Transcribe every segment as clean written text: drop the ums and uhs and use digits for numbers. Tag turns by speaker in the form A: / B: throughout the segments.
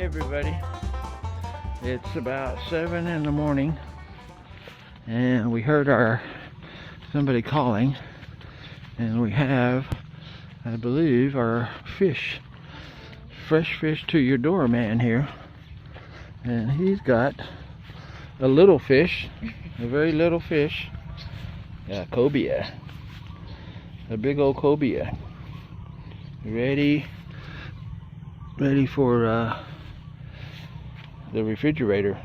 A: Hey everybody, it's about 7 in the morning and we heard somebody calling, and we have, I believe, our fresh fish to your door man here, and he's got a little fish, a very little fish, cobia, a big old cobia, ready for the refrigerator.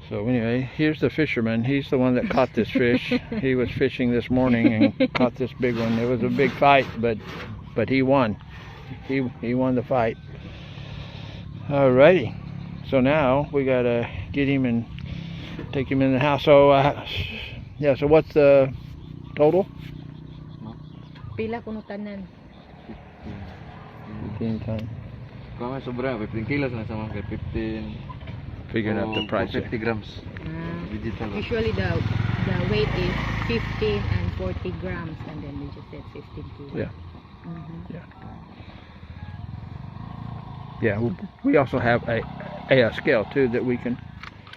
A: So anyway, here's the fisherman. He's the one that caught this fish. He was fishing this morning and caught this big one. It was a big fight, but he won. He won the fight. Alrighty. So now we gotta get him and take him in the house. So yeah. So what's the total?
B: Pila kuno tanan?
A: 15 tons.
C: Kung may sobra, 15 kilos lang sama kay 15.
A: Figuring out the price.
C: 50 grams. Digital.
B: Usually the weight is 15 and 40 grams, and then we just said 15 kilos.
A: Yeah. Yeah. We also have a scale too that we can.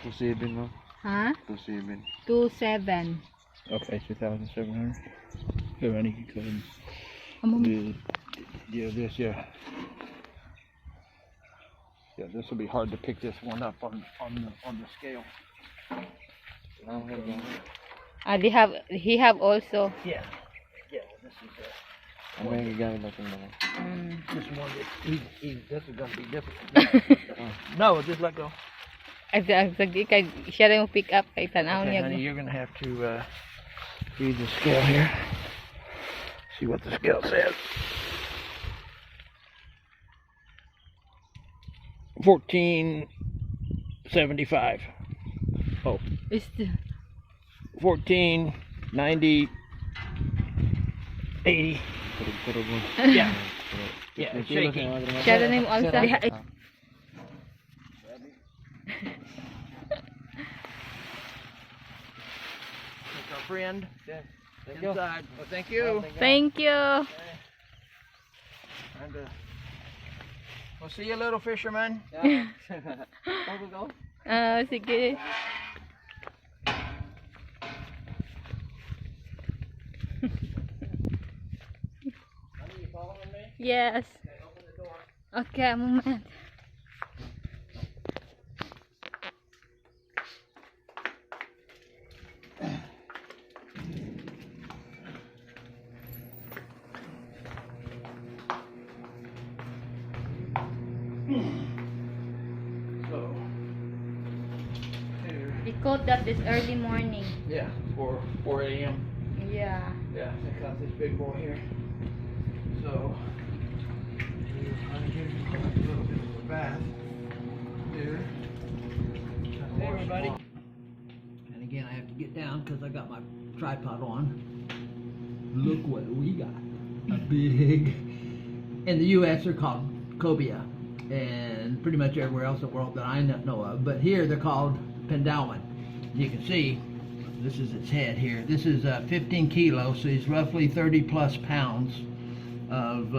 C: 27 no?
B: Huh?
C: 27.
B: 27.
A: Okay, 2,700. Here, I need to go and do this. Yeah. Yeah, this will be hard to pick this one up on the scale.
B: He have also.
A: Yeah. Yeah. This is
C: May gagamit natin mga.
A: this one. This is gonna be difficult. No, just let go.
B: Siya rin yung pick up kay tanaw
A: Okay,
B: niya.
A: honey, you're gonna have to read the scale here. See what the scale says. 1475. Oh.
B: It's
A: 1490 80. Yeah. Yeah, it's shaking.
B: siya rin yung also.
A: It's our friend inside. Well, thank you.
B: Thank you.
A: And we'll see you, little fisherman.
B: Sige.
A: Honey, you following me?
B: Yes.
A: Okay, open the door.
B: Okay, a moment.
A: So, here.
B: We caught that this early morning.
A: Yeah, 4 a.m.
B: Yeah.
A: Yeah, I got this big boy here. So, I'm giving you a little bit of a bath here. Hey everybody. And again, I have to get down because I got my tripod on. Look what we got. A big, in the U.S. they're called Cobia, and pretty much everywhere else in the world that I know of. But here they're called Bantayan. You can see, this is its head here. This is 15 kilos, so it's roughly 30 plus pounds of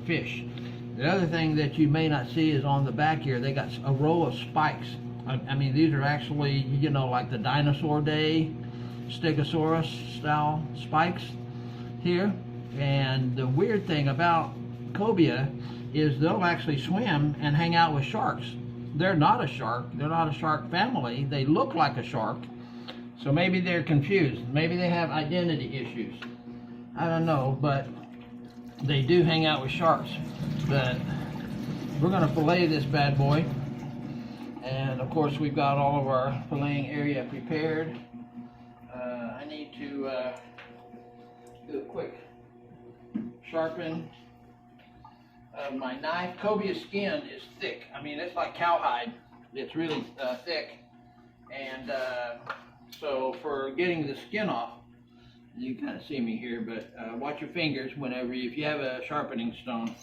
A: fish. The other thing that you may not see is on the back here, they got a row of spikes. I mean, these are actually, you know, like the dinosaur day Stegosaurus style spikes here. And the weird thing about cobia is they'll actually swim and hang out with sharks. They're not a shark. They're not a shark family. They look like a shark. So maybe they're confused. Maybe they have identity issues. I don't know, but they do hang out with sharks. But we're gonna fillet this bad boy. And of course we've got all of our filleting area prepared. I need to do a quick sharpen of my knife. Cobia skin is thick. I mean, it's like cowhide. It's really thick. And so for getting the skin off, you can kind of see me here, but watch your fingers if you have a sharpening stone.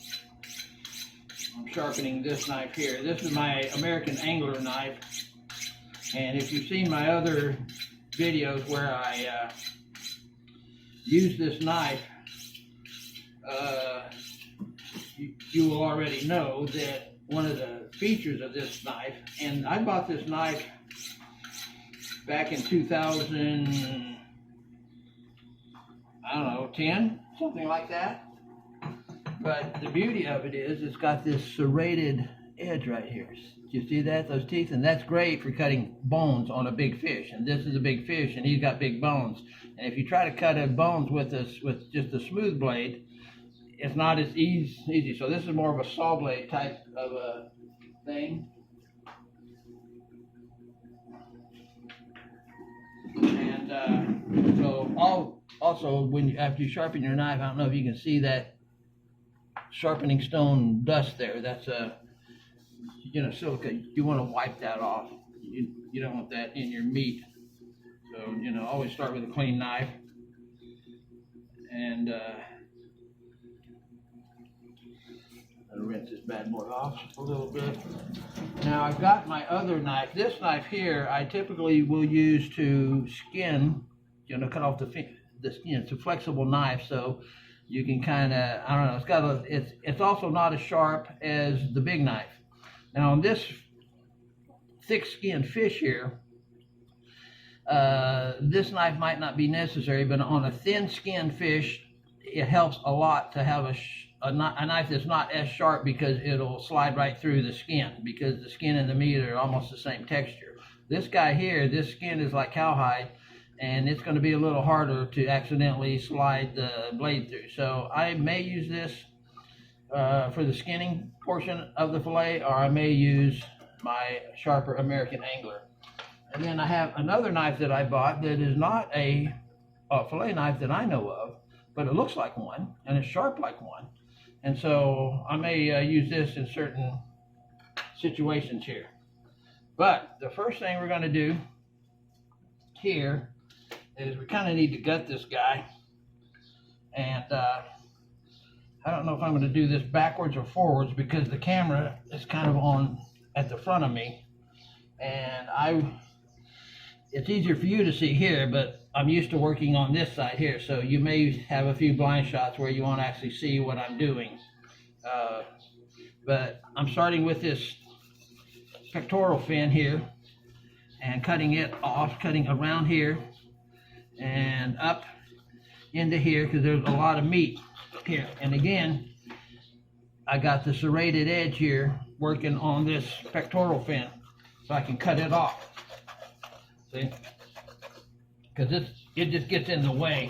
A: I'm sharpening this knife here. This is my American angler knife. And if you've seen my other videos where I use this knife, you will already know that one of the features of this knife. And I bought this knife back in 2000, I don't know, 10, something like that. But the beauty of it is it's got this serrated edge right here. Do you see that, those teeth? And that's great for cutting bones on a big fish. And this is a big fish, and he's got big bones. And if you try to cut bones with just a smooth blade, it's not as easy. So this is more of a saw blade type of a thing. And so also after you sharpen your knife, I don't know if you can see that sharpening stone dust there. That's silica. You want to wipe that off. You don't want that in your meat. So always start with a clean knife. And I'll rinse this bad boy off a little bit. Now I've got my other knife. This knife here, I typically will use to skin, cut off the skin. It's a flexible knife, so you can kind of, I don't know, it's also not as sharp as the big knife. Now on this thick skinned fish here, this knife might not be necessary, but on a thin skinned fish, it helps a lot to have a knife that's not as sharp, because it'll slide right through the skin, because the skin and the meat are almost the same texture. This guy here, this skin is like cowhide, and it's going to be a little harder to accidentally slide the blade through. So I may use this for the skinning portion of the fillet, or I may use my sharper American Angler. And then I have another knife that I bought that is not a fillet knife that I know of, but it looks like one, and it's sharp like one. And so I may use this in certain situations here. But the first thing we're going to do here is we kind of need to gut this guy. And I don't know if I'm going to do this backwards or forwards, because the camera is kind of on at the front of me. And it's easier for you to see here, but I'm used to working on this side here, so you may have a few blind shots where you won't actually see what I'm doing. But I'm starting with this pectoral fin here and cutting it off, cutting around here and up into here, because there's a lot of meat here. And again, I got the serrated edge here working on this pectoral fin, so I can cut it off. See? Because it just gets in the way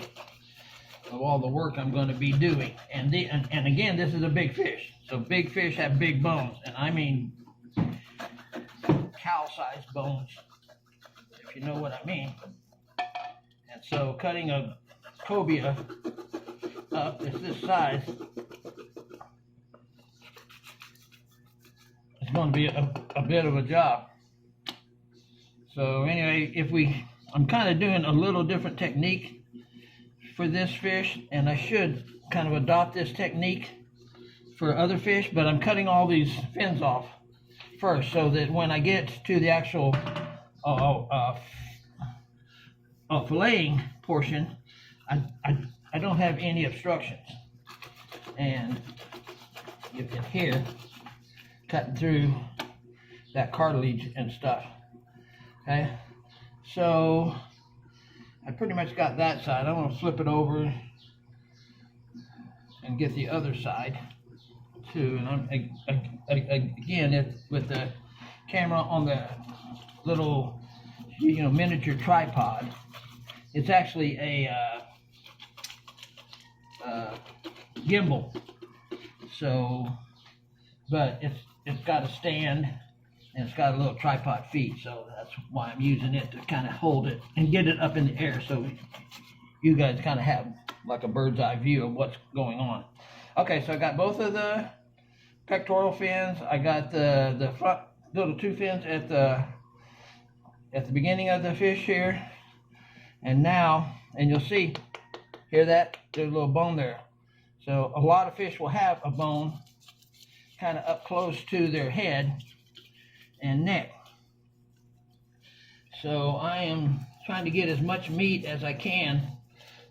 A: of all the work I'm going to be doing. And again, this is a big fish. So big fish have big bones. And I mean cow-sized bones, if you know what I mean. And so cutting a cobia up this size is going to be a bit of a job. So anyway, I'm kind of doing a little different technique for this fish, and I should kind of adopt this technique for other fish, but I'm cutting all these fins off first, so that when I get to the actual filleting portion, I don't have any obstructions. And you can hear cutting through that cartilage and stuff. Okay, so I pretty much got that side. I'm going to flip it over and get the other side too. And again, with the camera on the little miniature tripod, it's actually a gimbal. So, but it's got a stand, and it's got a little tripod feet, so that's why I'm using it to kind of hold it and get it up in the air, so you guys kind of have like a bird's eye view of what's going on. Okay, so I got both of the pectoral fins. I got the front little two fins at the beginning of the fish here, and now, and you'll see, hear that? There's a little bone there. So a lot of fish will have a bone kind of up close to their head and neck. So I am trying to get as much meat as I can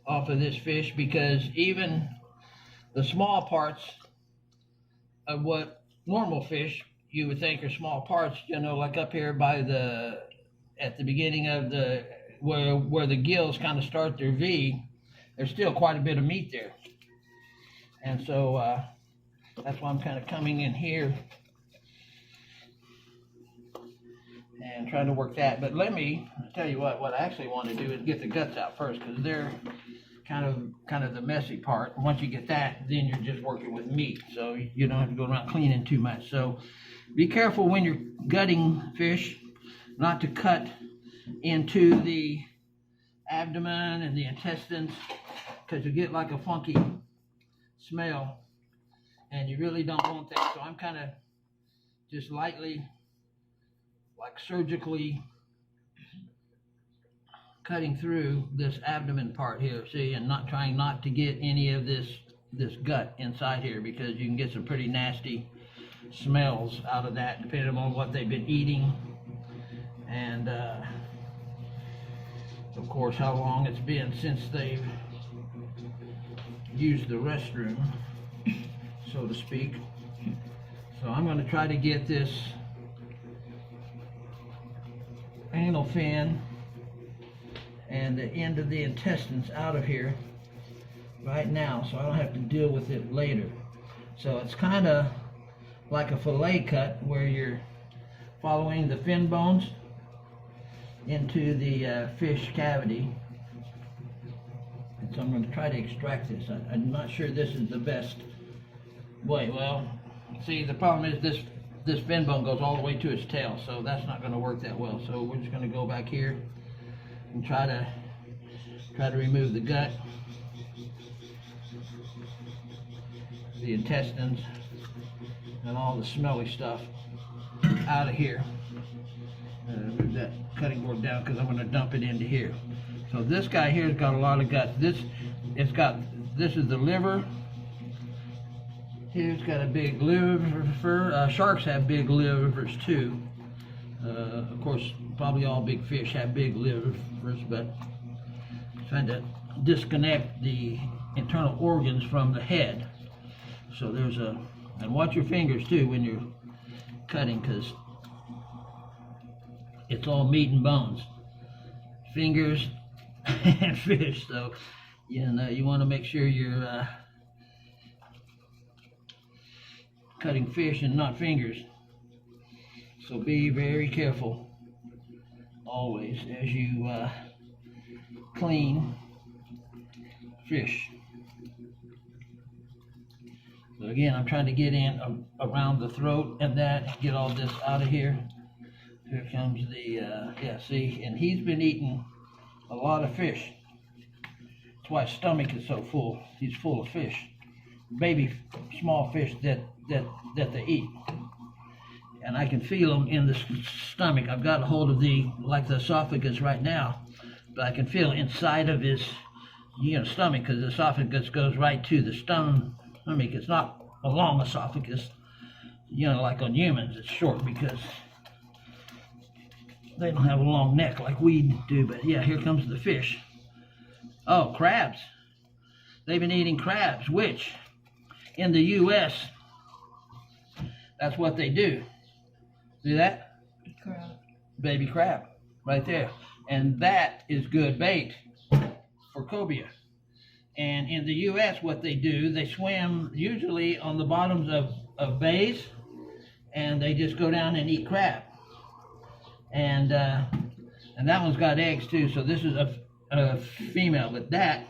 A: off of this fish, because even the small parts of what normal fish you would think are small parts, you know, like up here by at the beginning of where the gills kind of start their V, there's still quite a bit of meat there. And so that's why I'm kind of coming in here and trying to work that. But let me tell you what I actually want to do is get the guts out first, because they're kind of the messy part. Once you get that, then you're just working with meat, so you don't have to go around cleaning too much. So be careful when you're gutting fish not to cut into the abdomen and the intestines, because you get like a funky smell, and you really don't want that. So I'm kind of just lightly, like surgically cutting through this abdomen part here, see, and trying not to get any of this gut inside here, because you can get some pretty nasty smells out of that depending on what they've been eating, and of course how long it's been since they've used the restroom, so to speak. So I'm going to try to get this anal fin and the end of the intestines out of here right now, so I don't have to deal with it later. So it's kind of like a fillet cut, where you're following the fin bones into the fish cavity. And so I'm going to try to extract this. I'm not sure this is the best way. Well, see, the problem is this fin bone goes all the way to its tail, so that's not going to work that well. So we're just going to go back here and try to remove the gut, the intestines, and all the smelly stuff out of here. Move that cutting board down, because I'm going to dump it into here. So this guy here's got a lot of guts. This is the liver. Here's got a big liver. Sharks have big livers too. Of course, probably all big fish have big livers, but trying to disconnect the internal organs from the head. So and watch your fingers too when you're cutting, because it's all meat and bones, fingers and fish. So you want to make sure you're cutting fish and not fingers. So be very careful always as you clean fish. So again, I'm trying to get in around the throat and get all this out of here. Here comes the, yeah, see, and he's been eating a lot of fish. That's why his stomach is so full. He's full of fish. Baby, small fish that they eat. And I can feel them in the stomach. I've got a hold of the esophagus right now, but I can feel inside of his, stomach, because the esophagus goes right to the stomach. It's not a long esophagus, like on humans. It's short because they don't have a long neck like we do. But yeah, here comes the fish. Oh, crabs. They've been eating crabs, which in the U.S., that's what they do. See that?
B: Crab.
A: Baby crab, right there. And that is good bait for cobia. And in the U.S., what they do, they swim usually on the bottoms of bays, and they just go down and eat crab. And that one's got eggs too. So this is a female, but that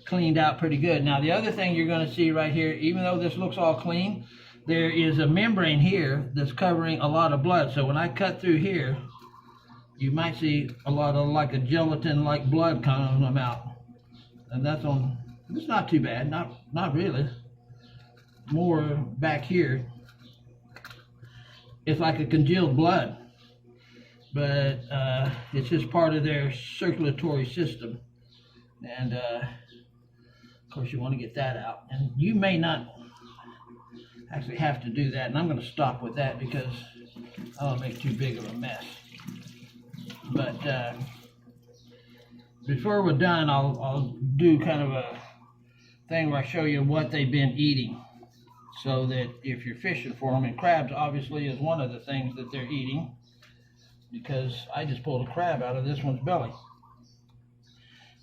A: cleaned out pretty good. Now the other thing you're going to see right here, even though this looks all clean, there is a membrane here that's covering a lot of blood. So when I cut through here, you might see a lot of like a gelatin-like blood coming out. And it's not too bad, not really. More back here, it's like a congealed blood, but it's just part of their circulatory system. And of course you want to get that out. And you may not actually have to do that, and I'm going to stop with that because I don't make too big of a mess. But before we're done, I'll do kind of a thing where I show you what they've been eating. so that if you're fishing for them, and crabs obviously is one of the things that they're eating, because I just pulled a crab out of this one's belly.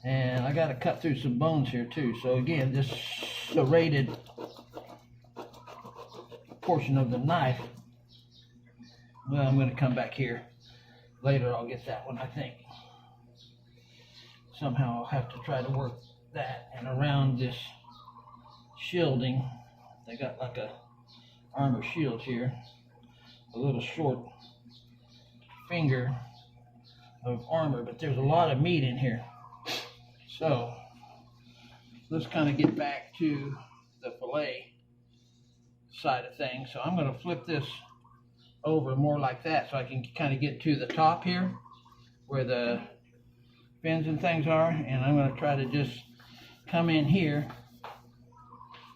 A: And I got to cut through some bones here too. So again, this serrated portion of the knife, well, I'm going to come back here later. I'll get that one, I think. Somehow I'll have to try to work that and around this shielding. They got like a armor shield here, a little short finger of armor, but there's a lot of meat in here. So let's kind of get back to the fillet side of things. So I'm going to flip this over more like that so I can kind of get to the top here where the fins and things are, and I'm going to try to just come in here.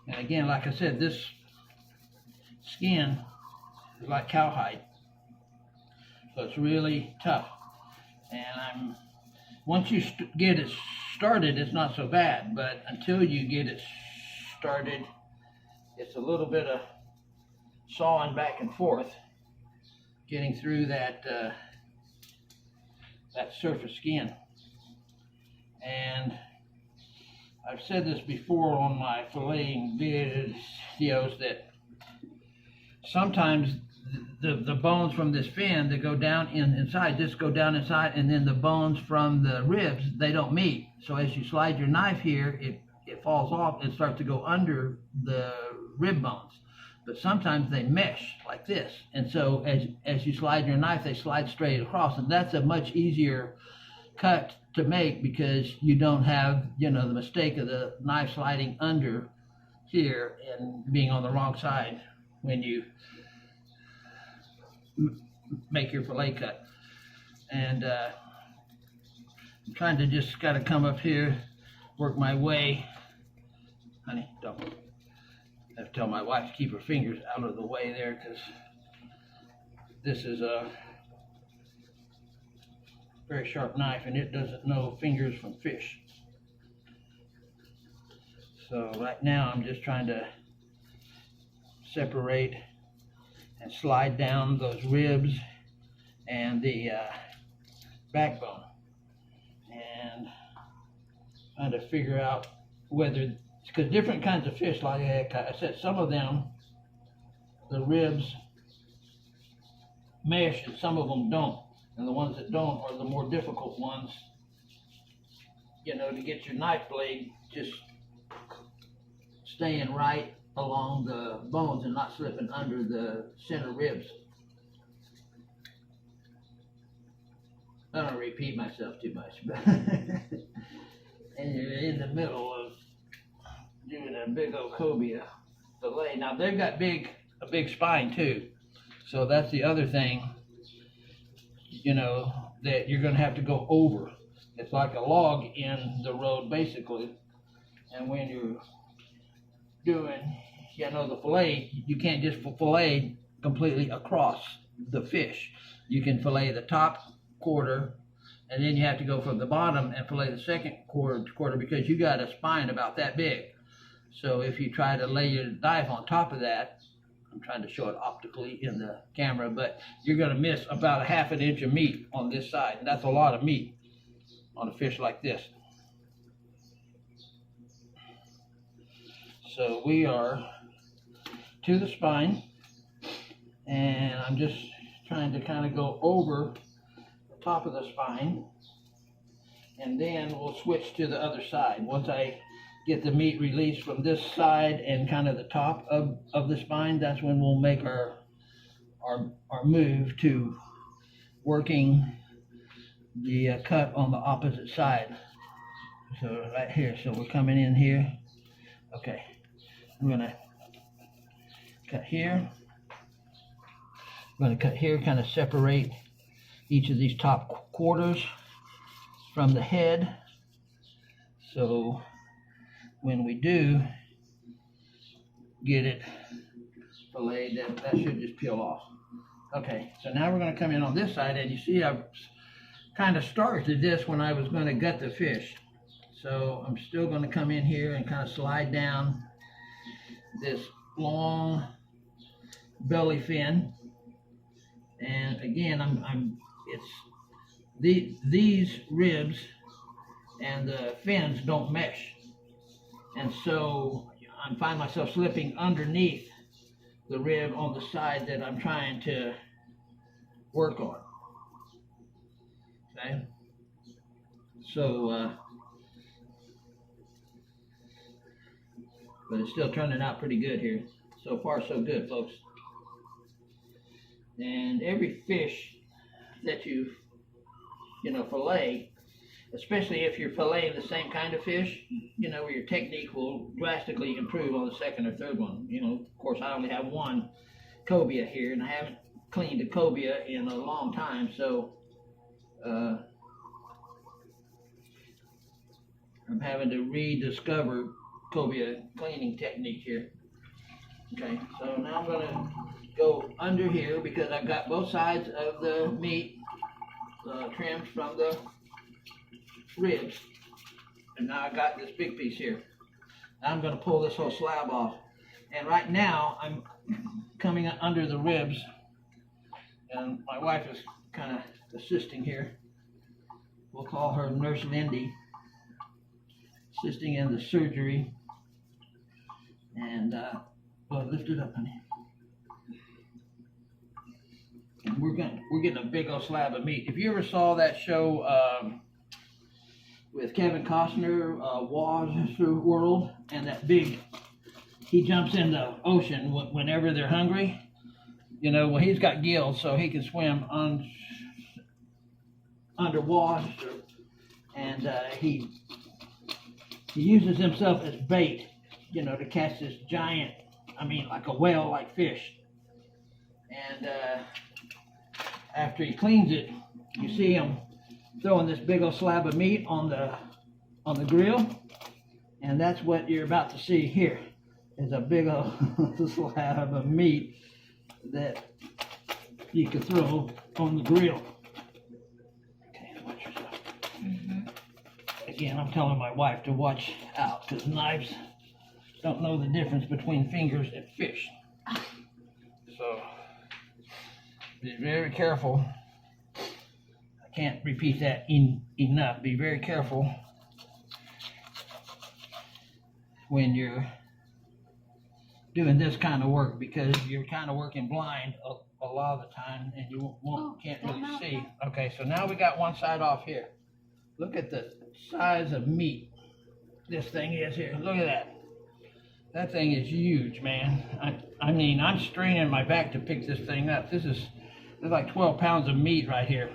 A: And again, like I said, this skin is like cowhide, so it's really tough. And once you get it started, it's not so bad, but until you get it started, it's a little bit of sawing back and forth, getting through that that surface skin. And I've said this before on my filleting videos that sometimes the bones from this fin that go down inside just go down inside, and then the bones from the ribs, they don't meet. So as you slide your knife here, it falls off and starts to go under the rib bones. But sometimes they mesh like this, and so as you slide your knife, they slide straight across, and that's a much easier cut to make because you don't have, the mistake of the knife sliding under here and being on the wrong side when you make your fillet cut. And I'm trying to just gotta come up here, work my way. Honey, don't. I have to tell my wife to keep her fingers out of the way there, because this is a very sharp knife and it doesn't know fingers from fish. So right now I'm just trying to separate and slide down those ribs and the backbone, and trying to figure out whether, because different kinds of fish, like I said, some of them, the ribs mesh and some of them don't. And the ones that don't are the more difficult ones, to get your knife blade just staying right along the bones and not slipping under the center ribs. I don't repeat myself too much, but and you're in the middle of doing a big old cobia fillet. Now they've got a big spine too, so that's the other thing, that you're going to have to go over. It's like a log in the road basically, and when you're doing the fillet, you can't just fillet completely across the fish. You can fillet the top quarter, and then you have to go from the bottom and fillet the second quarter because you got a spine about that big. So if you try to lay your knife on top of that, I'm trying to show it optically in the camera, but you're going to miss about a ½ inch of meat on this side, and that's a lot of meat on a fish like this. So we are to the spine, and I'm just trying to kind of go over the top of the spine, and then we'll switch to the other side. Once I get the meat released from this side and kind of the top of the spine, that's when we'll make our move to working the cut on the opposite side. So right here, so we're coming in here. Okay, I'm gonna cut here. I'm gonna cut here, kind of separate each of these top quarters from the head. So when we do get it filleted, that should just peel off. Okay, so now we're going to come in on this side, and you see I've kind of started this when I was going to gut the fish. So I'm still going to come in here and kind of slide down this long belly fin. And again, these ribs and the fins don't mesh, and so I find myself slipping underneath the rib on the side that I'm trying to work on. Okay, so but it's still turning out pretty good here. So far, so good, folks. And every fish that you fillet, especially if you're filleting the same kind of fish, where your technique will drastically improve on the second or third one. Of course, I only have one cobia here, and I haven't cleaned a cobia in a long time, so I'm having to rediscover cobia cleaning technique here. Okay, so now I'm going to go under here because I've got both sides of the meat trimmed from the ribs, and now I got this big piece here. Now I'm going to pull this whole slab off, and right now I'm coming under the ribs, and my wife is kind of assisting here. We'll call her Nurse Lindy, assisting in the surgery. And well, lift it up, honey. And we're getting a big old slab of meat. If you ever saw that show with Kevin Costner, Waz World, and that big, he jumps in the ocean whenever they're hungry. Well, he's got gills, so he can swim underwater, and he uses himself as bait, to catch this giant, like a whale-like fish. And after he cleans it, you see him throwing this big old slab of meat on the grill, and that's what you're about to see here, is a big old slab of meat that you can throw on the grill. Okay, watch yourself. Again, I'm telling my wife to watch out, because knives don't know the difference between fingers and fish. So be very careful. I can't repeat that enough. Be very careful when you're doing this kind of work, because you're kind of working blind a lot of the time, and you can't really see. Okay, so now we got one side off here. Look at the size of meat this thing is here. Look at that. That thing is huge, man. I'm straining my back to pick this thing up. There's like 12 pounds of meat right here.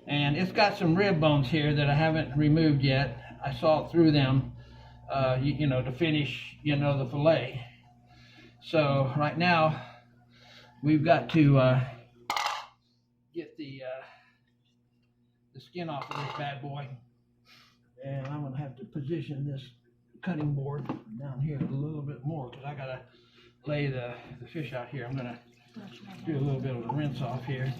A: And it's got some rib bones here that I haven't removed yet. I saw through them, to finish, the fillet. So right now, we've got to get the skin off of this bad boy. And I'm gonna have to position this cutting board down here a little bit more, because I gotta lay the fish out here. I'm gonna do a little bit of a rinse off here.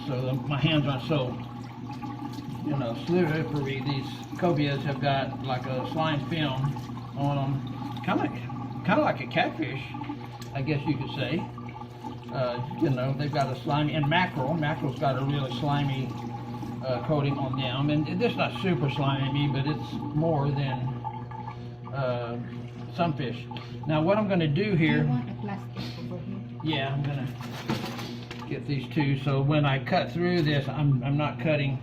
A: So my hands aren't so, slippery. These cobias have got like a slime film on them, kind of like a catfish, I guess you could say. They've got a slimy, and mackerel's got a really slimy coating on them, and it's not super slimy, but it's more than some fish. Now what I'm going to do here, yeah, I'm going to get these two, so when I cut through this, I'm not cutting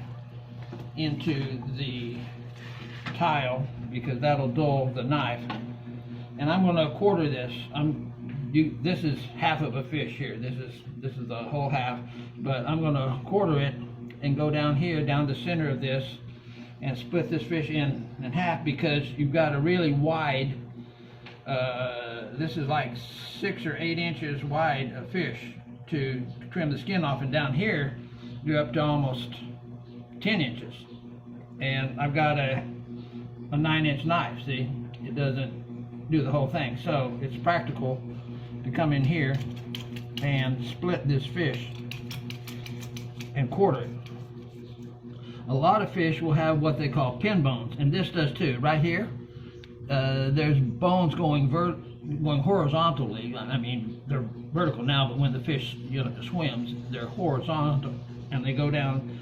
A: into the tile, because that'll dull the knife. And I'm going to quarter this. This is half of a fish here. This is the whole half, but I'm going to quarter it and go down here, down the center of this, and split this fish in half, because you've got a really wide, this is like 6 or 8 inches wide of fish to trim the skin off, and down here you're up to almost 10 inches. And I've got a 9-inch knife, see? It doesn't do the whole thing. So it's practical to come in here and split this fish and quarter it. A lot of fish will have what they call pin bones, and this does too. Right here, there's bones going horizontally. I mean, they're vertical now, but when the fish, swims, they're horizontal and they go down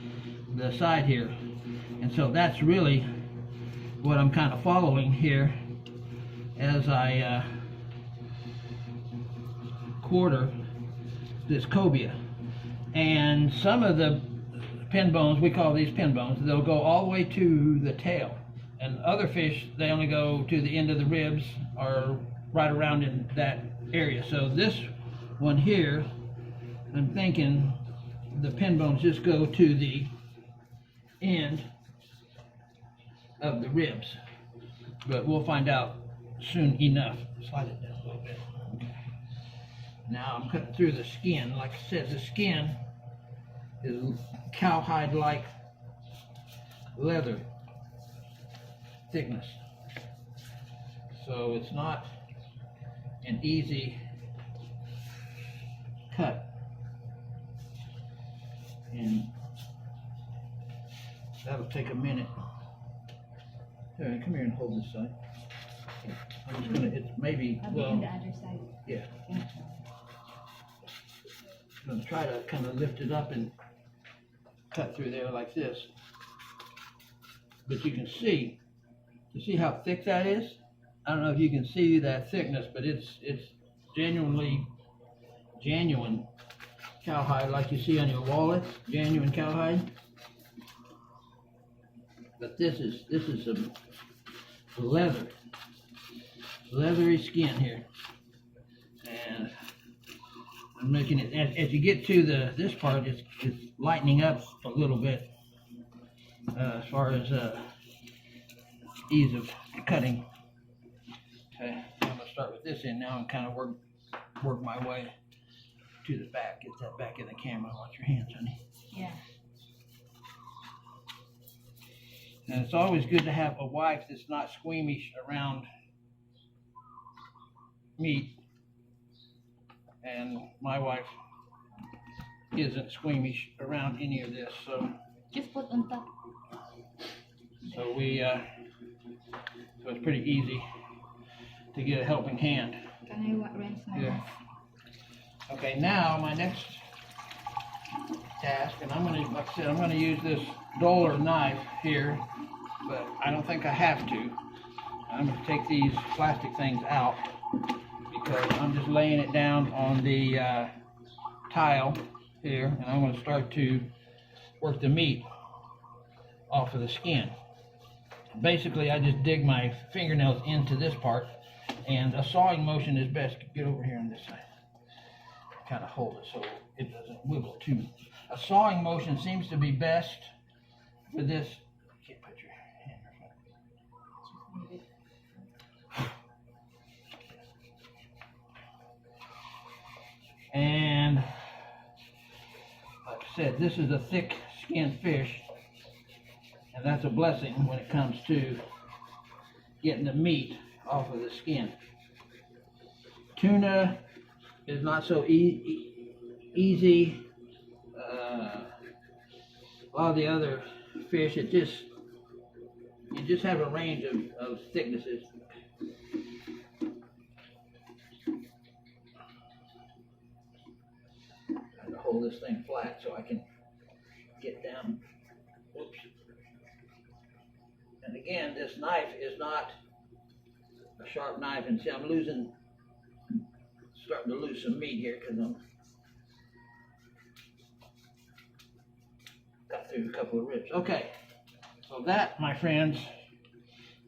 A: the side here. And so that's really what I'm kind of following here as I quarter this cobia. And some of the pin bones, we call these pin bones, they'll go all the way to the tail. And other fish, they only go to the end of the ribs or right around in that area. So this one here, I'm thinking the pin bones just go to the end of the ribs. But we'll find out soon enough. Slide it down a little bit. Okay. Now I'm cutting through the skin. Like I said, the skin is cowhide-like leather thickness. So it's not an easy cut. And that'll take a minute. Here, come here and hold this side. I'm just gonna, it's maybe,
B: I'll be on the other side.
A: yeah. I'm gonna try to kind of lift it up and cut through there like this. But you can see, how thick that is? I don't know if you can see that thickness, but it's genuine cowhide like you see on your wallets, genuine cowhide. But this is some leathery skin here. And I'm making it, as you get to this part, it's lightening up a little bit as far as ease of cutting. Okay, I'm gonna start with this end now and kind of work my way to the back. Get that back in the camera. Watch your hands, honey.
B: Yeah.
A: And it's always good to have a wife that's not squeamish around meat. And my wife isn't squeamish around any of this, so
B: Just put on top.
A: so it's pretty easy to get a helping hand.
B: Can I rinse my
A: Yeah.
B: hands?
A: Okay, now my next task, and I'm gonna use this dollar knife here, but I don't think I have to. I'm gonna take these plastic things out because I'm just laying it down on the tile here, and I'm gonna start to work the meat off of the skin. Basically, I just dig my fingernails into this part, and a sawing motion is best. Get over here on this side. Kind of hold it so it doesn't wiggle too. A sawing motion seems to be best for this. You can't put your hand in front. And like I said, this is a thick skinned fish, and that's a blessing when it comes to getting the meat off of the skin. Tuna is not so easy. A lot of the other fish, you just have a range of thicknesses. Trying to hold this thing flat so I can get down. Whoops. And again, this knife is not a sharp knife, and see, I'm starting to lose some meat here because I'm got through a couple of ribs. Okay, so that, my friends,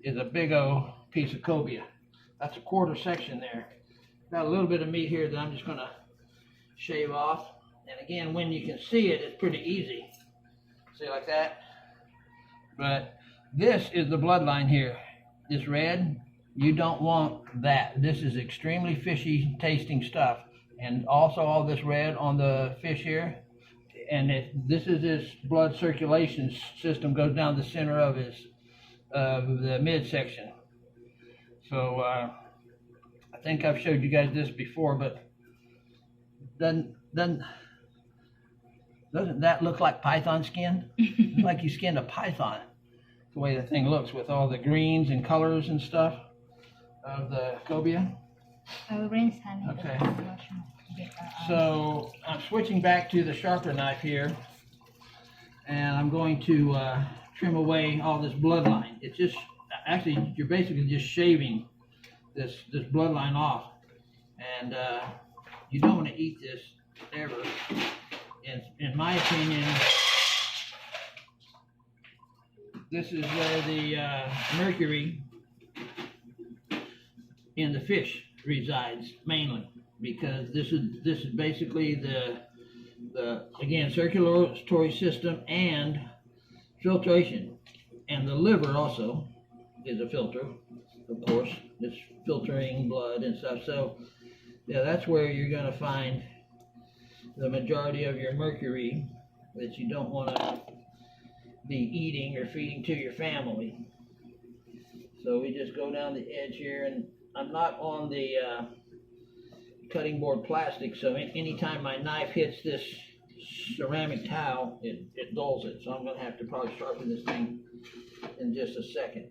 A: is a big old piece of cobia. That's a quarter section there. Got a little bit of meat here that I'm just gonna shave off. And again, when you can see it, it's pretty easy. See, like that. But this is the bloodline here. This red, you don't want that. This is extremely fishy tasting stuff. And also all this red on the fish here. And this is his blood circulation system, goes down the center of the midsection. So I think I've showed you guys this before, but doesn't that look like python skin? Like you skinned a python. The way the thing looks with all the greens and colors and stuff. of the cobia.
B: I will rinse, honey.
A: Okay. So I'm switching back to the sharper knife here, and I'm going to trim away all this bloodline. It's just, actually, you're basically just shaving this bloodline off, and you don't want to eat this ever. In my opinion, this is where the mercury in the fish resides mainly, because this is basically the again, circulatory system and filtration, and the liver also is a filter, of course. It's filtering blood and stuff. So yeah, that's where you're going to find the majority of your mercury that you don't want to be eating or feeding to your family. So we just go down the edge here, and I'm not on the cutting board plastic, so anytime my knife hits this ceramic towel, it dulls it. So I'm going to have to probably sharpen this thing in just a second.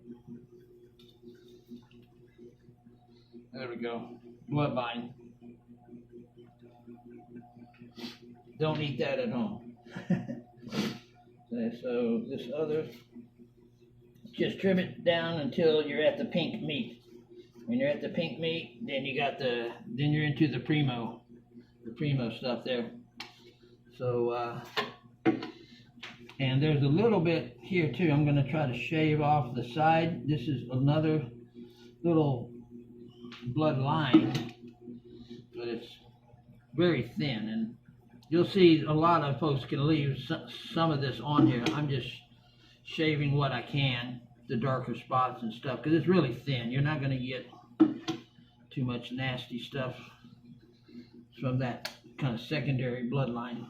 A: There we go. Bloodline. Don't eat that at home. Okay, so this other, just trim it down until you're at the pink meat. When you're at the pink meat, then you're into the primo stuff there. So, and there's a little bit here too. I'm going to try to shave off the side. This is another little blood line, but it's very thin, and you'll see a lot of folks can leave some of this on here. I'm just shaving what I can, the darker spots and stuff, because it's really thin. You're not going to get too much nasty stuff from that kind of secondary bloodline.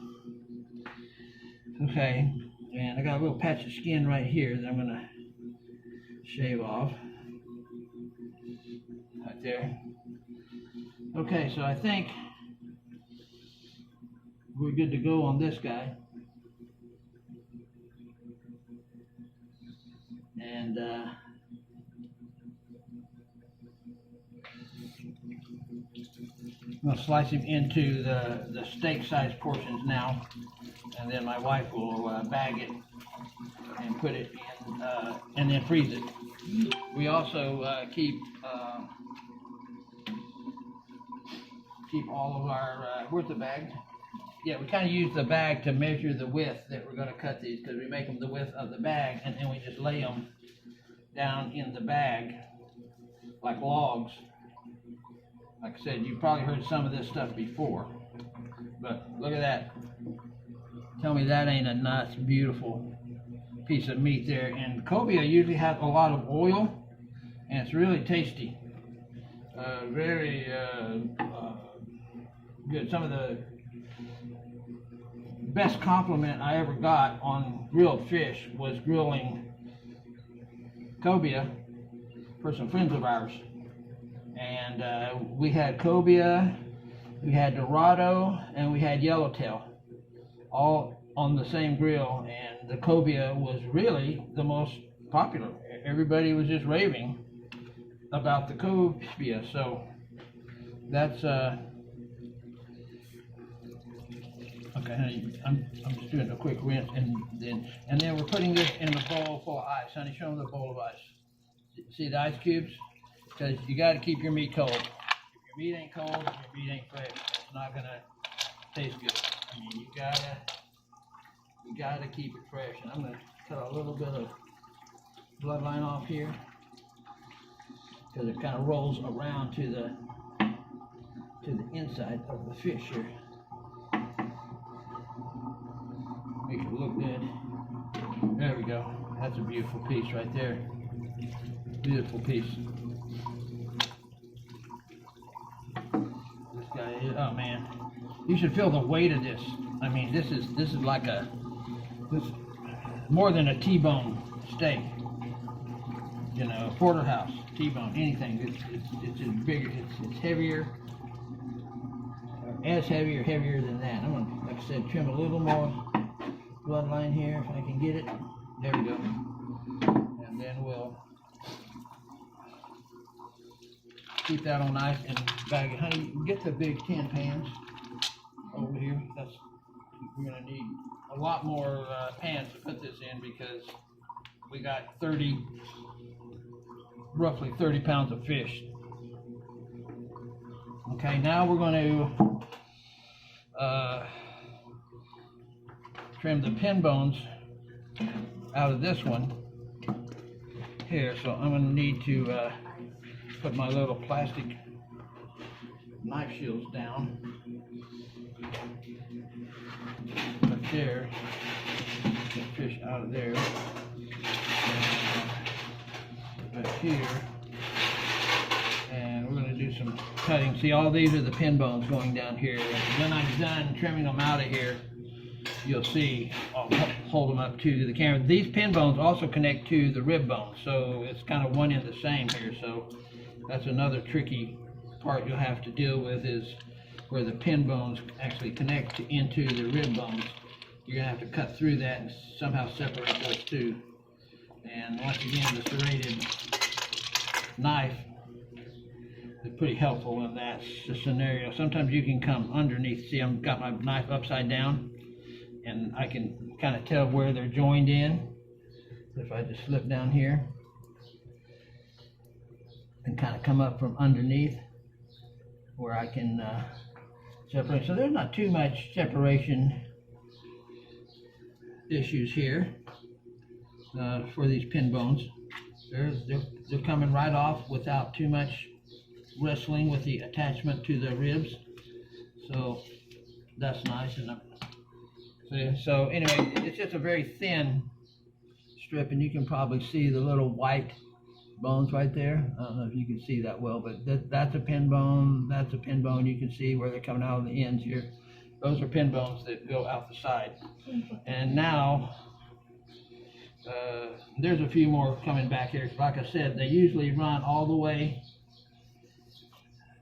A: Okay, and I got a little patch of skin right here that I'm going to shave off. Right there. Okay, so I think we're good to go on this guy. And I'm going to slice him into the steak size portions now, and then my wife will bag it and put it in, and then freeze it. We also keep all of our, where's the bag? Yeah, we kind of use the bag to measure the width that we're going to cut these, because we make them the width of the bag, and then we just lay them down in the bag like logs. Like I said, you've probably heard some of this stuff before, but look at that. Tell me that ain't a nice, beautiful piece of meat there. And cobia usually has a lot of oil, and it's really tasty. Very good. Some of the best compliment I ever got on grilled fish was grilling cobia for some friends of ours. And we had cobia, we had dorado, and we had yellowtail, all on the same grill. And the cobia was really the most popular. Everybody was just raving about the cobia. So that's okay, honey. I'm just doing a quick rinse, and then we're putting this in a bowl full of ice. Honey, show them the bowl of ice. See the ice cubes? Because you got to keep your meat cold. If your meat ain't cold, your meat ain't fresh. It's not gonna taste good. I mean, you gotta keep it fresh. And I'm gonna cut a little bit of bloodline off here, because it kind of rolls around to the inside of the fish here. Make it look good. There we go. That's a beautiful piece right there. Beautiful piece. This guy is, oh man, you should feel the weight of this. I mean, this is like more than a T-bone steak. You know, a porterhouse, T-bone, anything. It's just bigger. It's heavier. As heavy or heavier than that. I'm gonna, like I said, trim a little more bloodline here if I can get it. There we go. And then we'll keep that on ice and bag it. Honey, get the big tin pans over here. We're gonna need a lot more pans to put this in because we got roughly 30 pounds of fish. Okay, now we're going to trim the pin bones out of this one here. So I'm going to need to put my little plastic knife shields down right there. Get fish out of there. Back here. And we're going to do some cutting. See, all these are the pin bones going down here. And when I'm done trimming them out of here, you'll see, I'll hold them up to the camera. These pin bones also connect to the rib bones, so it's kind of one and the same here. So that's another tricky part you'll have to deal with, is where the pin bones actually connect into the rib bones. You're going to have to cut through that and somehow separate those two. And once again, the serrated knife is pretty helpful in that scenario. Sometimes you can come underneath. See, I've got my knife upside down, and I can kind of tell where they're joined in. If I just slip down here and kind of come up from underneath where I can separate. So there's not too much separation issues here for these pin bones. They're coming right off without too much wrestling with the attachment to the ribs. So that's nice. And so anyway, it's just a very thin strip, and you can probably see the little white bones right there. I don't know if you can see that well, but that's a pin bone. That's a pin bone. You can see where they're coming out of the ends here. Those are pin bones that go out the side. And now there's a few more coming back here. Like I said, they usually run all the way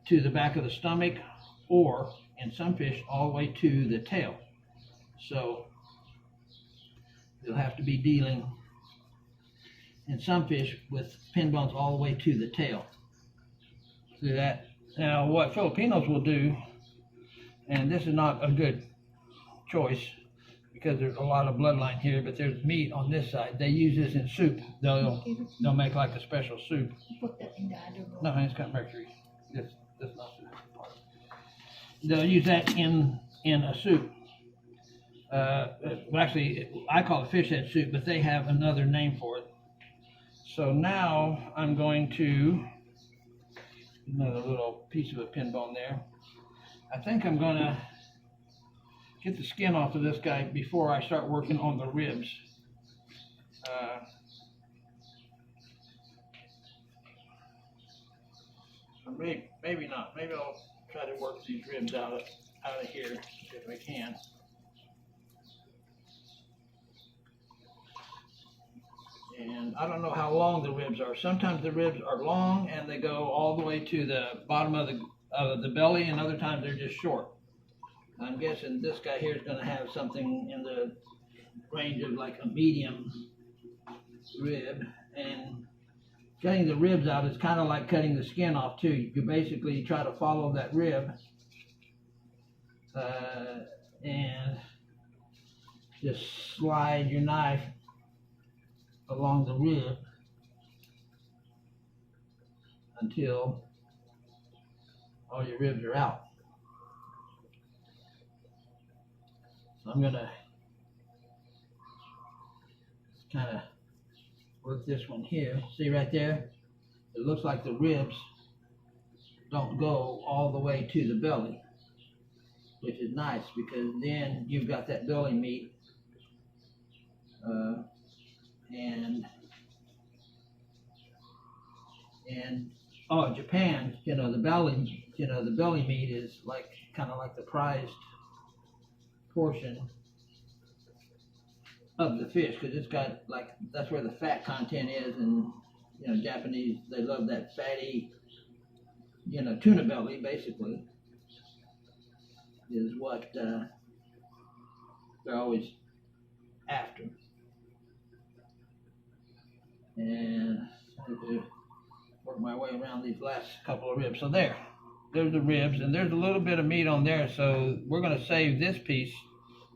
A: to the back of the stomach, or in some fish all the way to the tail. So you'll have to be dealing in some fish with pin bones all the way to the tail. See that? Now what Filipinos will do, and this is not a good choice because there's a lot of bloodline here, but there's meat on this side. They use this in soup. They'll make like a special soup.
B: Put that in the other bowl.
A: No, it's got mercury. That's not the part. They'll use that in a soup. Well, actually, I call it fish head soup, but they have another name for it. So now I'm going to, another little piece of a pin bone there. I think I'm going to get the skin off of this guy before I start working on the ribs. Maybe not. Maybe I'll try to work these ribs out of here if I can. And I don't know how long the ribs are. Sometimes the ribs are long and they go all the way to the bottom of the belly, and other times they're just short. I'm guessing this guy here is going to have something in the range of like a medium rib. And cutting the ribs out is kind of like cutting the skin off too. You basically try to follow that rib and just slide your knife along the rib until all your ribs are out. So I'm gonna kind of work this one here. See right there? It looks like the ribs don't go all the way to the belly, which is nice because then you've got that belly meat. And Japan, the belly meat is like kind of like the prized portion of the fish because it's got like, that's where the fat content is. And Japanese, they love that fatty, tuna belly basically is what they're always after. And work my way around these last couple of ribs. So there's the ribs, and there's a little bit of meat on there. So we're gonna save this piece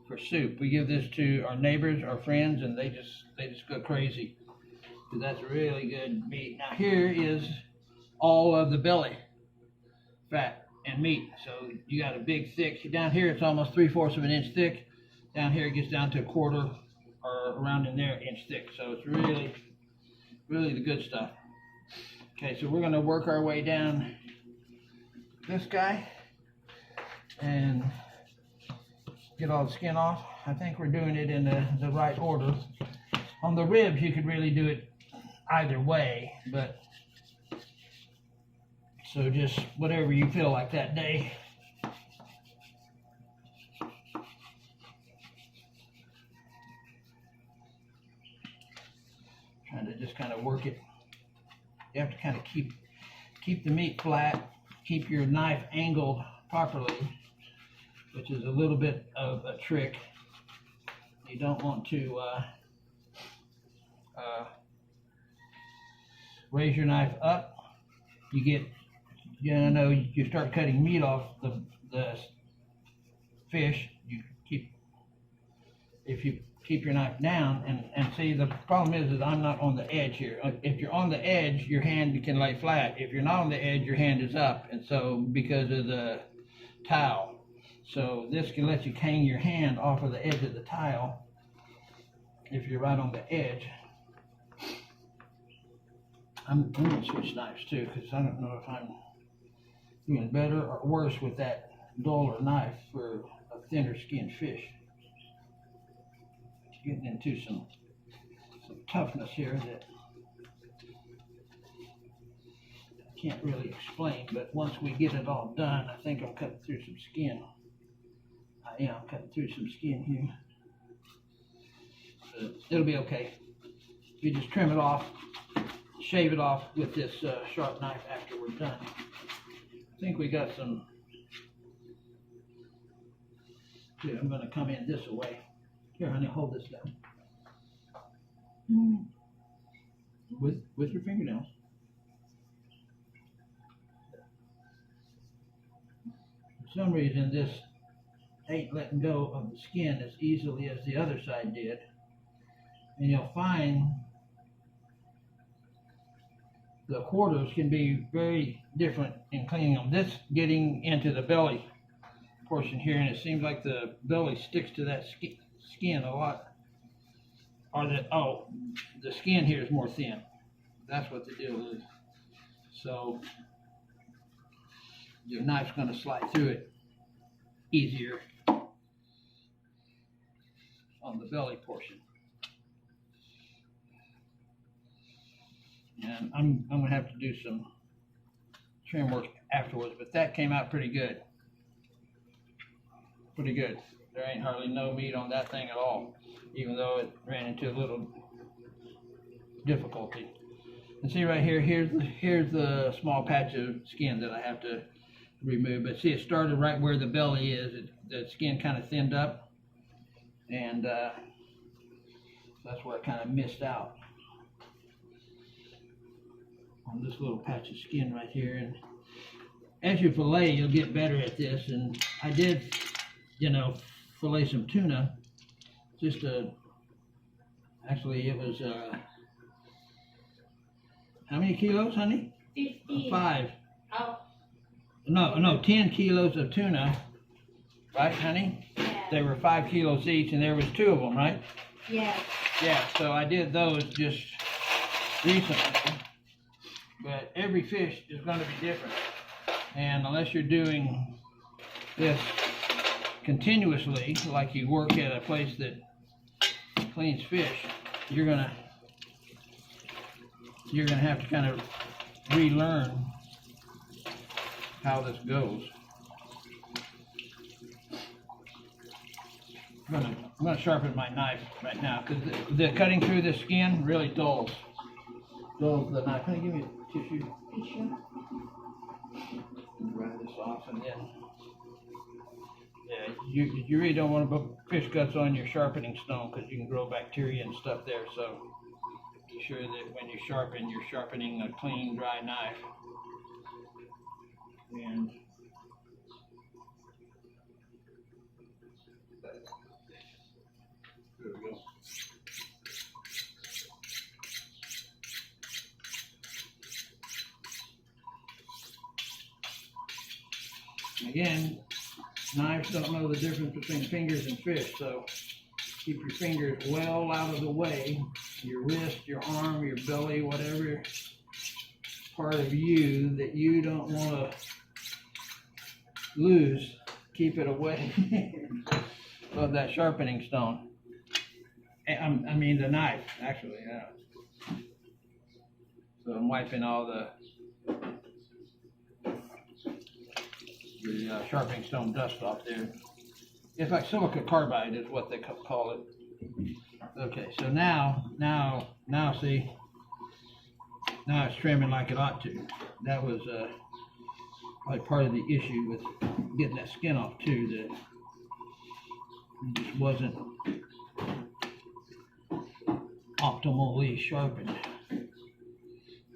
A: for soup. We give this to our neighbors, our friends, and they just go crazy because that's really good meat. Now here is all of the belly fat and meat. So you got a big thick. Down here it's almost 3/4 of an inch thick. Down here it gets down to a quarter or around in there inch thick. So it's really the good stuff. Okay, so we're gonna work our way down this guy and get all the skin off. I think we're doing it in the right order. On the ribs, you could really do it either way, but so just whatever you feel like that day. Trying to just kind of work it. You have to kind of keep the meat flat, keep your knife angled properly, which is a little bit of a trick. You don't want to raise your knife up. You start cutting meat off the fish. If you keep your knife down, and see, the problem is I'm not on the edge here. If you're on the edge, your hand can lay flat. If you're not on the edge, your hand is up, and so because of the tile. So this can let you hang your hand off of the edge of the tile if you're right on the edge. I'm going to switch knives too, because I don't know if I'm doing better or worse with that duller knife for a thinner skinned fish. Getting into some toughness here that I can't really explain, but once we get it all done, I think I'm cutting through some skin. I am cutting through some skin here. So it'll be okay. You just trim it off, shave it off with this sharp knife after we're done. I think we got some. Here, I'm going to come in this way. Here, honey, hold this down. With your fingernails. For some reason, this ain't letting go of the skin as easily as the other side did. And you'll find the quarters can be very different in cleaning them. This getting into the belly portion here, and it seems like the belly sticks to that skin a lot. Or the skin here is more thin. That's what the deal is. So your knife's going to slide through it easier on the belly portion. And I'm going to have to do some trim work afterwards, but that came out pretty good. Pretty good. There ain't hardly no meat on that thing at all, even though it ran into a little difficulty. And see right here, here's the small patch of skin that I have to remove. But see, it started right where the belly is. The skin kind of thinned up, and that's where I kind of missed out on this little patch of skin right here. And as you fillet, you'll get better at this. And I did, fillet some tuna. Actually it was, how many kilos, honey?
B: 50.
A: 5.
B: Oh.
A: No, 10 kilos of tuna, right, honey?
B: Yeah.
A: They were 5 kilos each, and there was 2 of them, right?
B: Yeah.
A: Yeah, so I did those just recently. But every fish is going to be different. And unless you're doing this continuously, like you work at a place that cleans fish, you're gonna have to kind of relearn how this goes. I'm gonna sharpen my knife right now, because the cutting through the skin really dulls the knife. Can you give me a tissue?
B: Tissue.
A: Dry this off, and then you really don't want to put fish guts on your sharpening stone, because you can grow bacteria and stuff there. So sure that when you sharpen, you're sharpening a clean, dry knife. And there we go. Again, knives don't know the difference between fingers and fish, so keep your fingers well out of the way. Your wrist, your arm, your belly, whatever part of you that you don't want to lose, keep it away of that sharpening stone. I mean the knife, actually. Yeah. So I'm wiping all the sharpening stone dust off there. It's like silica carbide is what they call it. Okay, so now see, now it's trimming like it ought to. That was like part of the issue with getting that skin off too, that it just wasn't optimally sharpened.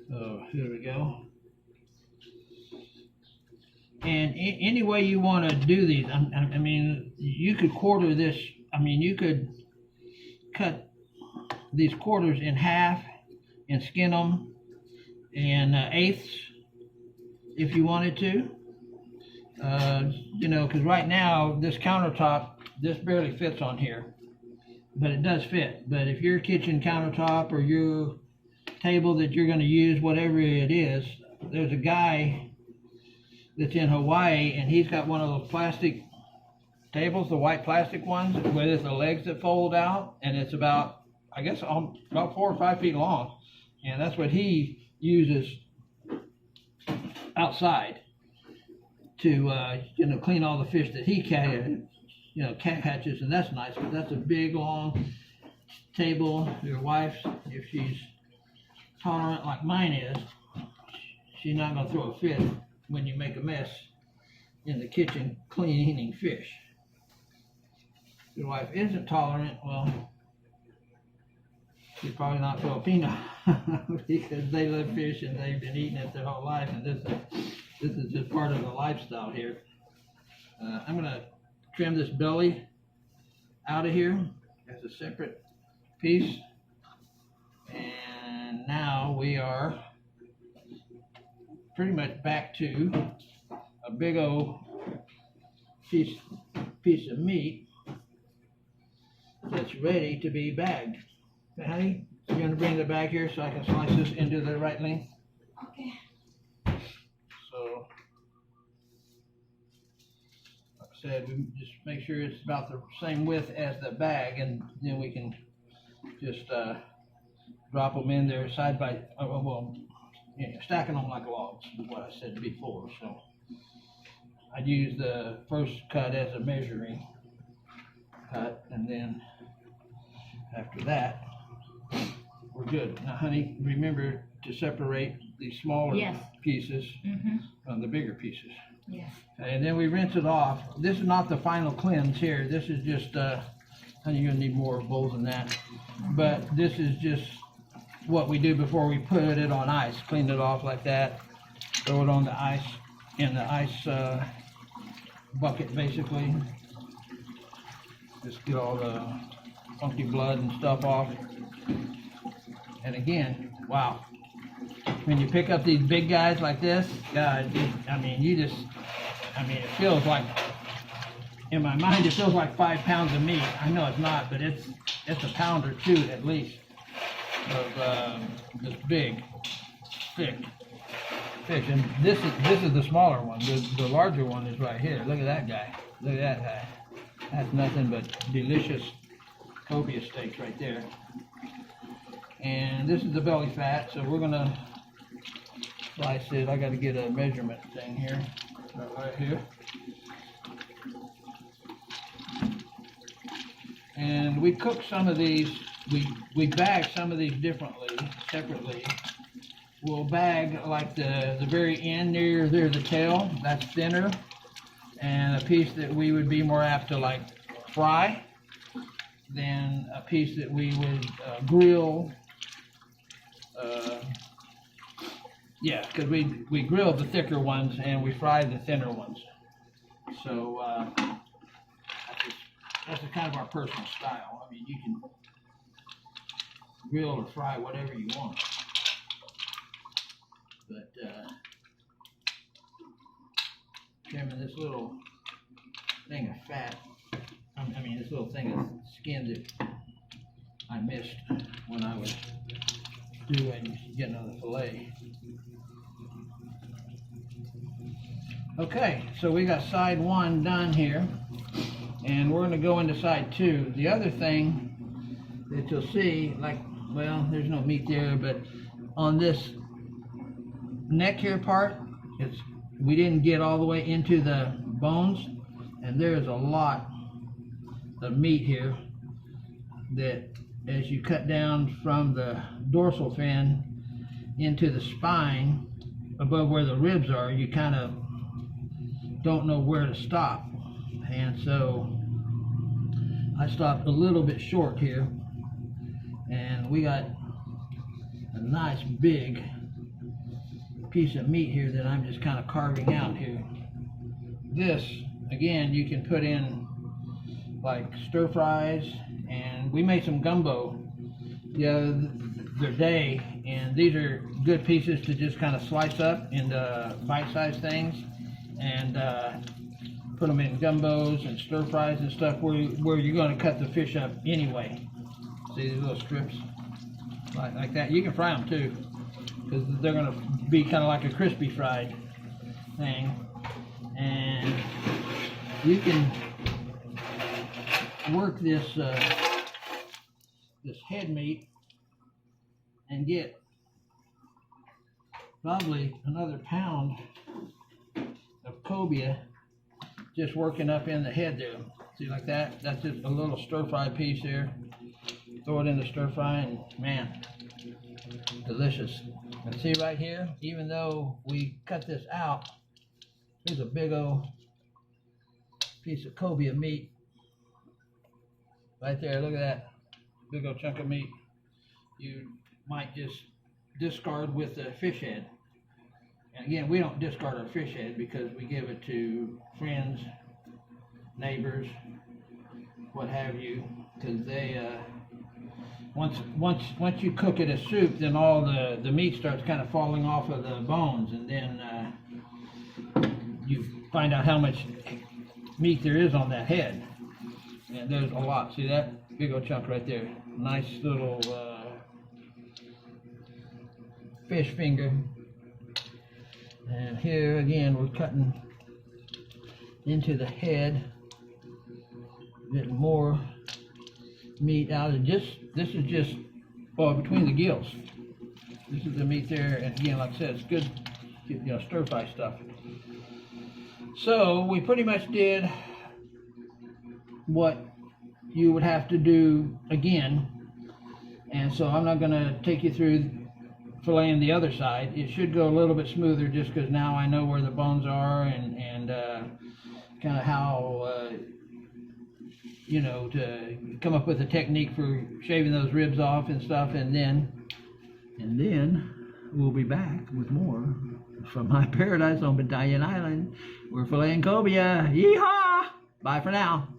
A: So here we go. And any way you want to do these, I mean, you could quarter this. I mean, you could cut these quarters in half and skin them in eighths if you wanted to. You know, because right now this countertop, this barely fits on here, but it does fit. But if your kitchen countertop or your table that you're going to use, whatever it is, there's a guy that's in Hawaii, and he's got one of those plastic tables, the white plastic ones, where there's the legs that fold out, and it's about, I guess, about 4 or 5 feet long, and that's what he uses outside to, you know, clean all the fish that he catches, and that's nice, but that's a big, long table. Your wife, if she's tolerant like mine is, she's not going to throw a fit when you make a mess in the kitchen cleaning fish. If your wife isn't tolerant, well, she's probably not Filipino because they love fish and they've been eating it their whole life, and this is just part of the lifestyle here. I'm going to trim this belly out of here as a separate piece, and now we are pretty much back to a big old piece of meat that's ready to be bagged. Okay, honey, you're going to bring the bag here so I can slice this into the right length.
B: Okay.
A: So, like I said, we just make sure it's about the same width as the bag, and then we can just drop them in there side by, yeah, stacking them like logs is what I said before. So I'd use the first cut as a measuring cut, and then after that, we're good. Now, honey, remember to separate these smaller pieces from the bigger pieces.
B: Yes.
A: And then we rinse it off. This is not the final cleanse here. This is just, honey, you're gonna need more bowls than that. But this is just what we do before we put it on ice. Clean it off like that, throw it on the ice, in the ice bucket basically. Just get all the funky blood and stuff off. And again, wow, when you pick up these big guys like this, God, I mean, it feels like, in my mind, it feels like 5 pounds of meat. I know it's not, but it's a pound or 2 at least of this big, thick fish. And this is the smaller one. The larger one is right here. Look at that guy. Look at that guy. That's nothing but delicious cobia steaks right there. And this is the belly fat, so we're gonna slice it. I gotta get a measurement thing here, right here. And we cook some of these, we bag some of these differently, separately. We'll bag like the very end near there, the tail, that's thinner, and a piece that we would be more apt to like fry, than a piece that we would grill Yeah, because we grill the thicker ones and we fry the thinner ones. So that's just kind of our personal style. I mean, you can grill or fry whatever you want. But trimming this little thing of fat, I mean this little thing of skin that I missed when I was getting on the fillet. Okay, so we got side one done here, and we're going to go into side two. The other thing that you'll see, like, well, there's no meat there, but on this neck here part, we didn't get all the way into the bones, and there's a lot of meat here that as you cut down from the dorsal fin into the spine above where the ribs are, you kind of don't know where to stop, and so I stopped a little bit short here, and we got a nice big piece of meat here that I'm just kind of carving out here. This, again, you can put in like stir fries, and we made some gumbo the other day, and these are good pieces to just kind of slice up into bite-sized things and put them in gumbos and stir fries and stuff where you're going to cut the fish up anyway. See these little strips like that? You can fry them too, because they're going to be kind of like a crispy fried thing, and you can work this this head meat and get probably another pound of cobia just working up in the head there. See, like that? That's just a little stir fry piece there. Throw it in the stir fry, and man, delicious. And see right here, even though we cut this out, there's a big old piece of cobia meat right there. Look at that big old chunk of meat. You might just discard with the fish head. And again, we don't discard our fish head because we give it to friends, neighbors, what have you, because they once you cook it as soup, then all the meat starts kind of falling off of the bones, and then you find out how much meat there is on that head, and there's a lot. See that big old chunk right there? Nice little fish finger. And here again, we're cutting into the head, getting more meat out of this is just, well, between the gills. This is the meat there, and again, like I said, it's good, you know, stir fry stuff. So we pretty much did what you would have to do again, and so I'm not going to take you through filleting the other side. It should go a little bit smoother just because now I know where the bones are, and kind of how you know, to come up with a technique for shaving those ribs off and stuff, and then we'll be back with more from my paradise on Bantayan Island. We're filleting cobia. Yeehaw! Bye for now.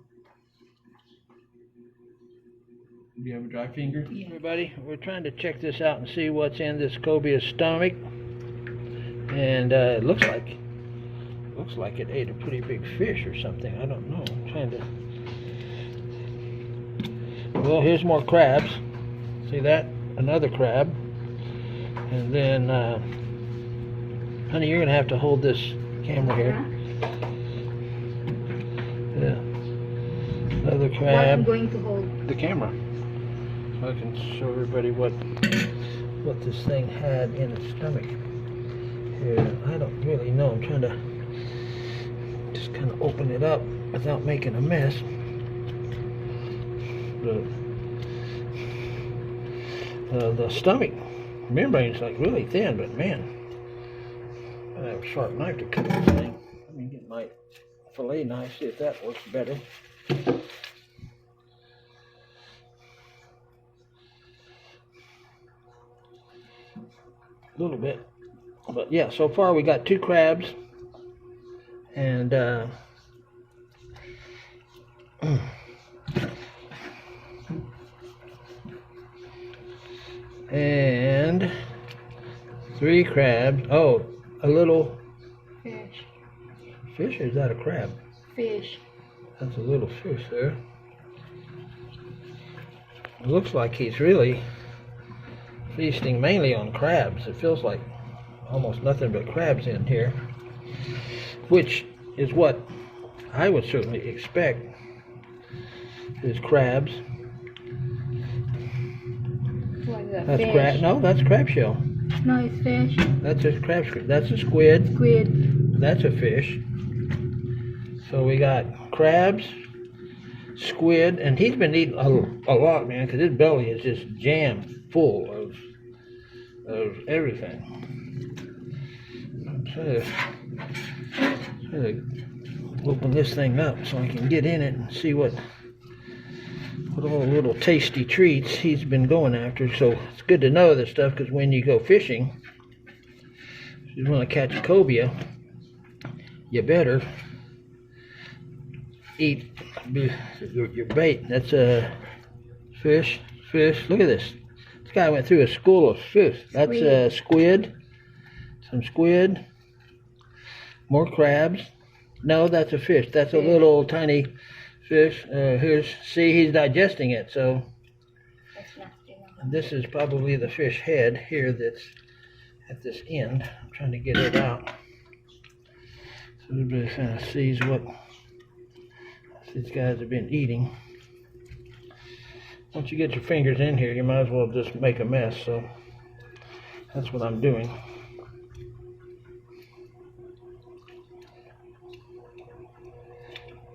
A: Do you have a dry finger? Yeah. Everybody, we're trying to check this out and see what's in this cobia's stomach, and it looks like it ate a pretty big fish or something. I don't know. I'm trying to. Well, here's more crabs. See that? Another crab. And then, honey, you're gonna have to hold this camera here. Yeah. Another crab.
B: What I'm going to hold?
A: The camera. So I can show everybody what this thing had in its stomach. Here, I don't really know. I'm trying to just kind of open it up without making a mess. The stomach membrane is like really thin, but man, I have a sharp knife to cut this thing. Let me get my fillet knife, see if that works better. a little bit. But yeah, so far we got 2 crabs. And and 3 crabs. Oh, a little
B: Fish.
A: fish, or is that a crab?
B: Fish.
A: That's a little fish there. It looks like he's really feasting mainly on crabs. It feels like almost nothing but crabs in here, which is what I would certainly expect, is crabs.
B: What is that?
A: That's
B: Fish.
A: crab. No, that's crab shell.
B: No, it's fish.
A: That's a crab. That's a squid.
B: Squid.
A: That's a fish. So we got crabs, squid, and he's been eating a lot, man, because his belly is just jammed full of everything. So, open this thing up so I can get in it and see what all the little tasty treats he's been going after. So it's good to know this stuff, because when you go fishing, if you want to catch a cobia, you better eat your bait. That's a fish. Look at this. This guy went through a school of fish. That's a squid. Some squid. More crabs. No, that's a fish. That's a little tiny fish. See, he's digesting it. So this is probably the fish head here that's at this end. I'm trying to get it out so everybody kind of sees what these guys have been eating. Once you get your fingers in here, you might as well just make a mess. So that's what I'm doing.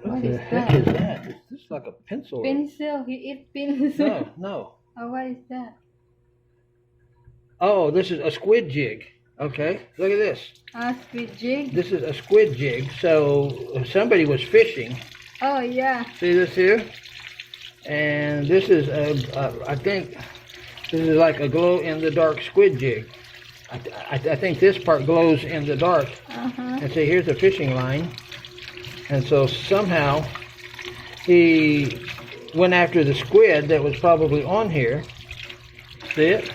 B: What
A: the
B: is
A: heck
B: that?
A: is that? Is this like a pencil?
B: Pencil. You eat pencil.
A: No.
B: Oh, what is that?
A: Oh, this is a squid jig. Okay, look at this.
B: Squid jig.
A: This is a squid jig. So somebody was fishing.
B: Oh yeah.
A: See this here? And this is I think this is like a glow-in-the-dark squid jig. I think this part glows in the dark. And see, here's a fishing line. And so somehow he went after the squid that was probably on here. See it?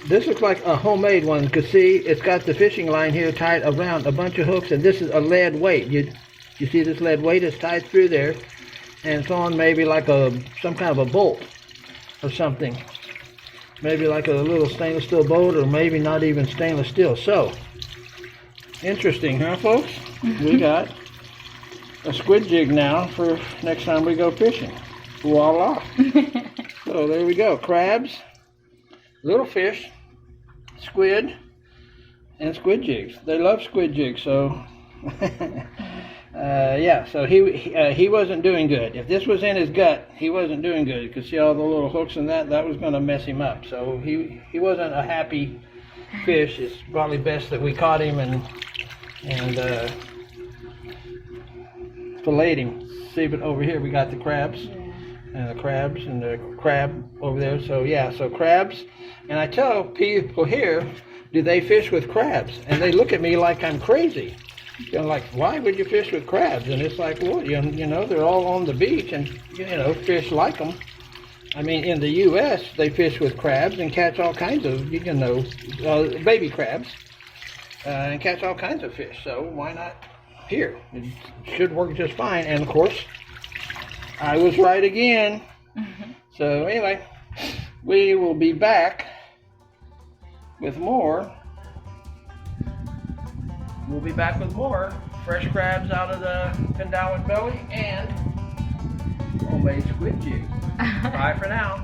A: This looks like a homemade one, because see, it's got the fishing line here tied around a bunch of hooks, and this is a lead weight. You see this lead weight is tied through there, and it's on maybe like some kind of a bolt or something. Maybe like a little stainless steel bolt, or maybe not even stainless steel. So, interesting, huh, folks? We got a squid jig now for next time we go fishing. Voila! So there we go. Crabs, little fish, squid, and squid jigs. They love squid jigs, so yeah. So he wasn't doing good. If this was in his gut, he wasn't doing good. You could see all the little hooks and that was going to mess him up. So he wasn't a happy fish. It's probably best that we caught him and filleted him. See, but over here we got the crabs. And the crabs and the crab over there. So yeah, so crabs. And I tell people here, do they fish with crabs? And they look at me like I'm crazy. You know, like, why would you fish with crabs? And it's like, well, you know, they're all on the beach, and you know, fish like them. I mean, in the U.S., they fish with crabs and catch all kinds of, you know, baby crabs, and catch all kinds of fish. So why not here? It should work just fine. And of course, I was right again. So anyway, we will be back with more. We'll be back with more fresh crabs out of the Bantayan belly and homemade squid jig. Bye for now.